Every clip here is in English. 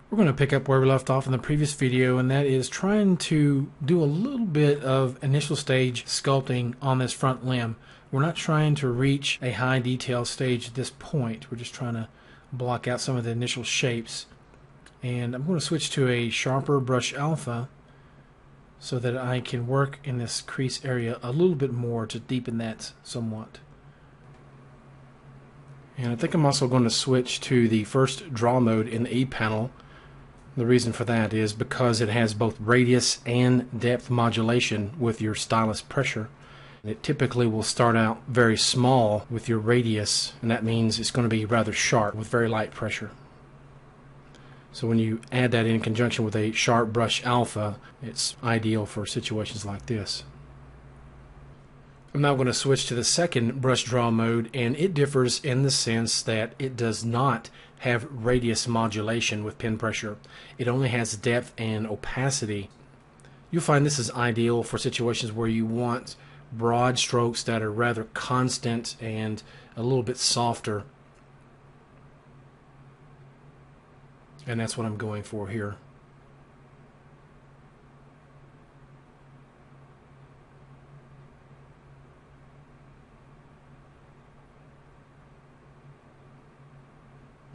We're going to pick up where we left off in the previous video, and that is trying to do a little bit of initial stage sculpting on this front limb. We're not trying to reach a high detail stage at this point. We're just trying to block out some of the initial shapes. And I'm going to switch to a sharper brush alpha so that I can work in this crease area a little bit more to deepen that somewhat. And I think I'm also going to switch to the first draw mode in the E panel. The reason for that is because it has both radius and depth modulation with your stylus pressure. It typically will start out very small with your radius, and that means it's going to be rather sharp with very light pressure. So when you add that in conjunction with a sharp brush alpha, it's ideal for situations like this. I'm now going to switch to the second brush draw mode, and it differs in the sense that it does not have radius modulation with pen pressure. It only has depth and opacity. You'll find this is ideal for situations where you want broad strokes that are rather constant and a little bit softer. And that's what I'm going for here.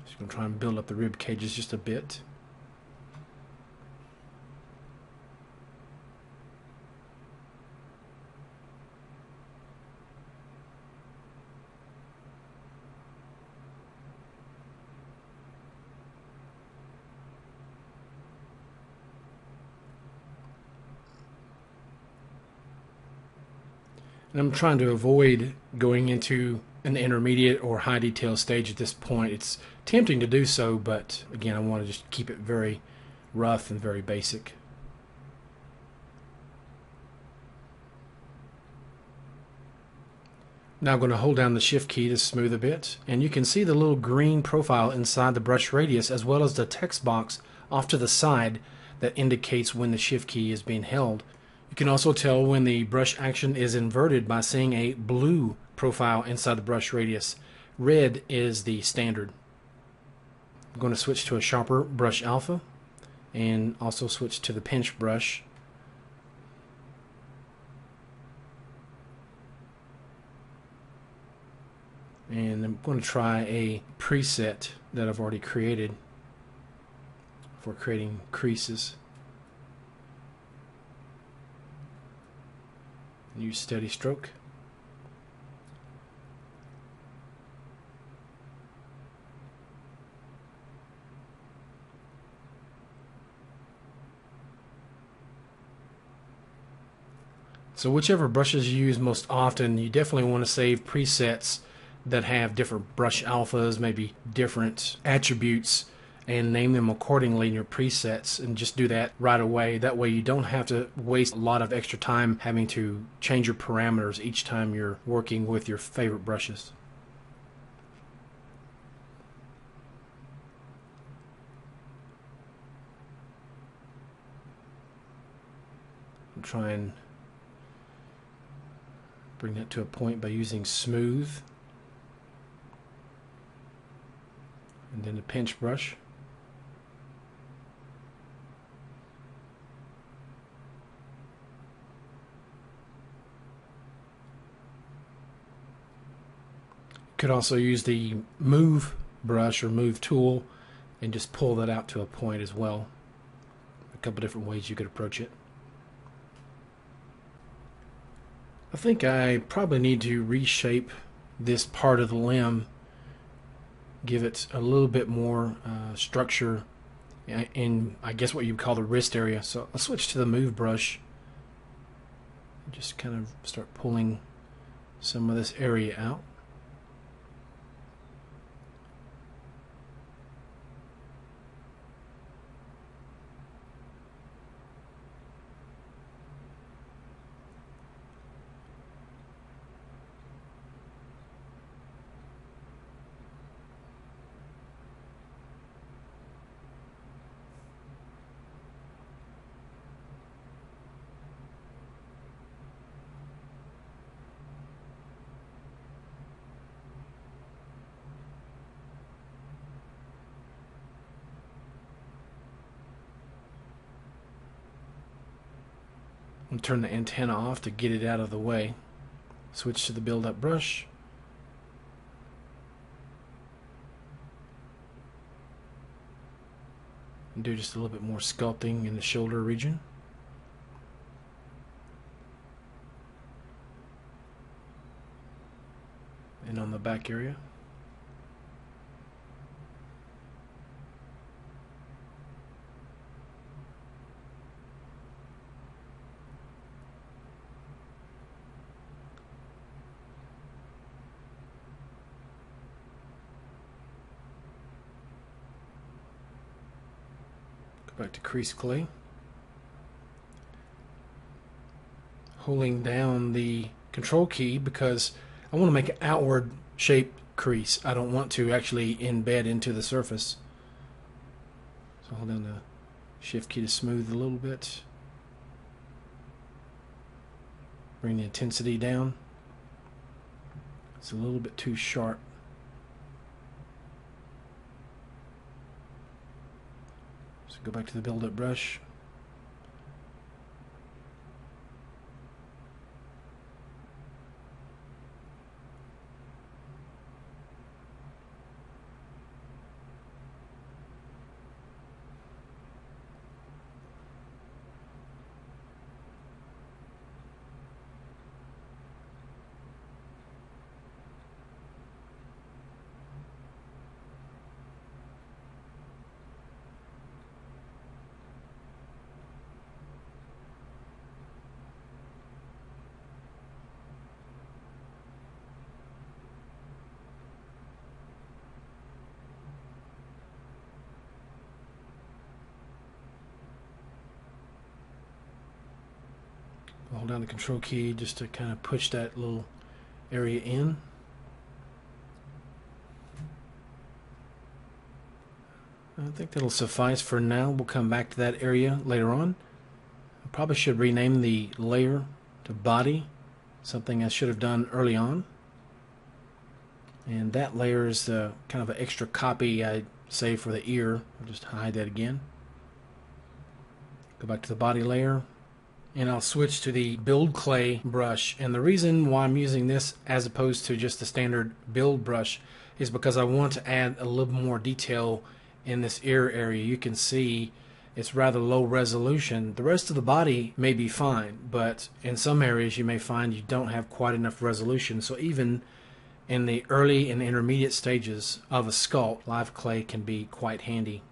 Just going to try and build up the rib cages just a bit. And I'm trying to avoid going into an intermediate or high detail stage at this point. It's tempting to do so, but again, I want to just keep it very rough and very basic. Now I'm going to hold down the shift key to smooth a bit, and you can see the little green profile inside the brush radius as well as the text box off to the side that indicates when the shift key is being held. You can also tell when the brush action is inverted by seeing a blue profile inside the brush radius. Red is the standard. I'm going to switch to a sharper brush alpha and also switch to the pinch brush. And I'm going to try a preset that I've already created for creating creases. Use steady stroke. So whichever brushes you use most often, you definitely want to save presets that have different brush alphas, maybe different attributes, and name them accordingly in your presets, and just do that right away. That way you don't have to waste a lot of extra time having to change your parameters each time you're working with your favorite brushes. I'll try and bring that to a point by using smooth and then the pinch brush. Could also use the move brush or move tool and just pull that out to a point as well. A couple different ways you could approach it. I think I probably need to reshape this part of the limb, give it a little bit more structure in, I guess, what you would call the wrist area. So I'll switch to the move brush and just kind of start pulling some of this area out. and turn the antenna off to get it out of the way. Switch to the build-up brush. And do just a little bit more sculpting in the shoulder region. And on the back area. Go back to crease clay. Holding down the control key because I want to make an outward shaped crease. I don't want to actually embed into the surface. So hold down the shift key to smooth a little bit. Bring the intensity down. It's a little bit too sharp. So go back to the build-up brush. Hold down the control key just to kind of push that little area in. I think that'll suffice for now. We'll come back to that area later on. I probably should rename the layer to body, something I should have done early on. And that layer is kind of an extra copy I saved for the ear. I'll just hide that again. Go back to the body layer. And I'll switch to the build clay brush. And the reason why I'm using this as opposed to just the standard build brush is because I want to add a little more detail in this ear area. You can see it's rather low resolution. The rest of the body may be fine, but in some areas you may find you don't have quite enough resolution. So even in the early and intermediate stages of a sculpt, live clay can be quite handy.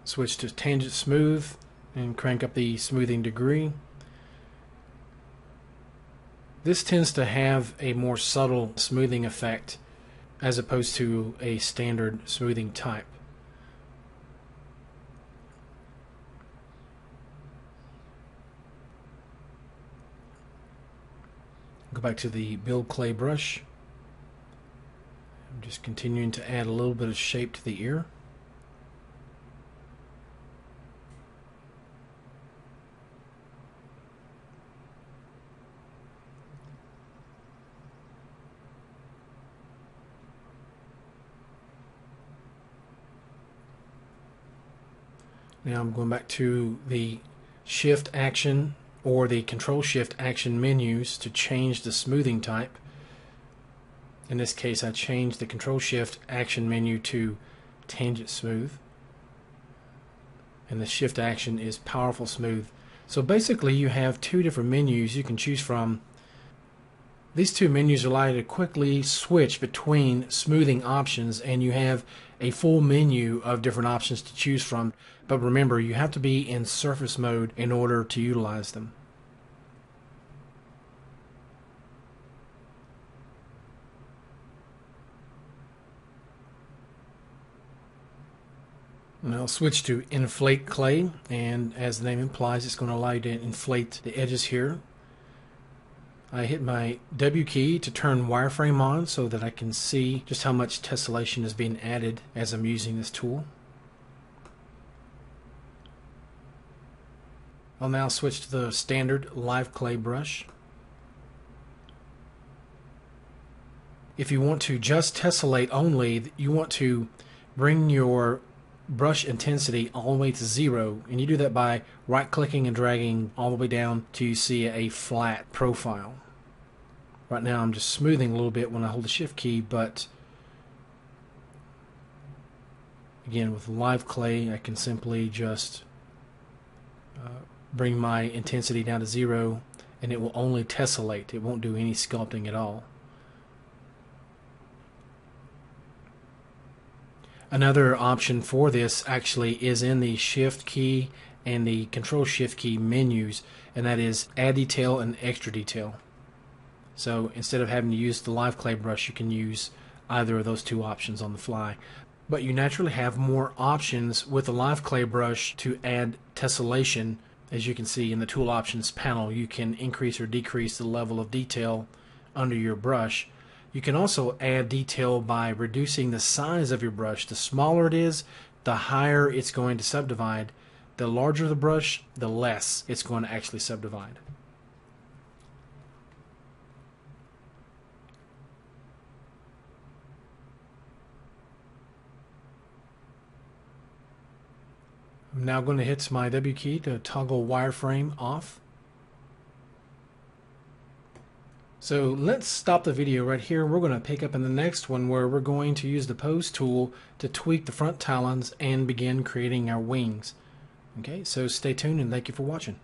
Switch to tangent smooth and crank up the smoothing degree. This tends to have a more subtle smoothing effect as opposed to a standard smoothing type. Go back to the build clay brush. I'm just continuing to add a little bit of shape to the ear. Now I'm going back to the shift action or the control shift action menus to change the smoothing type. In this case I changed the control shift action menu to tangent smooth, and the shift action is powerful smooth. So basically you have two different menus you can choose from. These two menus allow you to quickly switch between smoothing options, and you have a full menu of different options to choose from. But remember, you have to be in surface mode in order to utilize them. And I'll switch to inflate clay, and as the name implies, it's going to allow you to inflate the edges here. I hit my W key to turn wireframe on so that I can see just how much tessellation is being added as I'm using this tool. I'll now switch to the standard live clay brush. If you want to just tessellate only, you want to bring your brush intensity all the way to 0, and you do that by right clicking and dragging all the way down till you see a flat profile. Right now I'm just smoothing a little bit when I hold the shift key, but again with live clay I can simply just bring my intensity down to 0, and it will only tessellate. It won't do any sculpting at all. Another option for this actually is in the shift key and the control shift key menus, and that is add detail and extra detail. So instead of having to use the live clay brush, you can use either of those two options on the fly. But you naturally have more options with the live clay brush to add tessellation. As you can see in the tool options panel, you can increase or decrease the level of detail under your brush. You can also add detail by reducing the size of your brush. The smaller it is, the higher it's going to subdivide. The larger the brush, the less it's going to actually subdivide. I'm now going to hit my W key to toggle wireframe off. So let's stop the video right here. We're going to pick up in the next one where we're going to use the pose tool to tweak the front talons and begin creating our wings. Okay, so stay tuned and thank you for watching.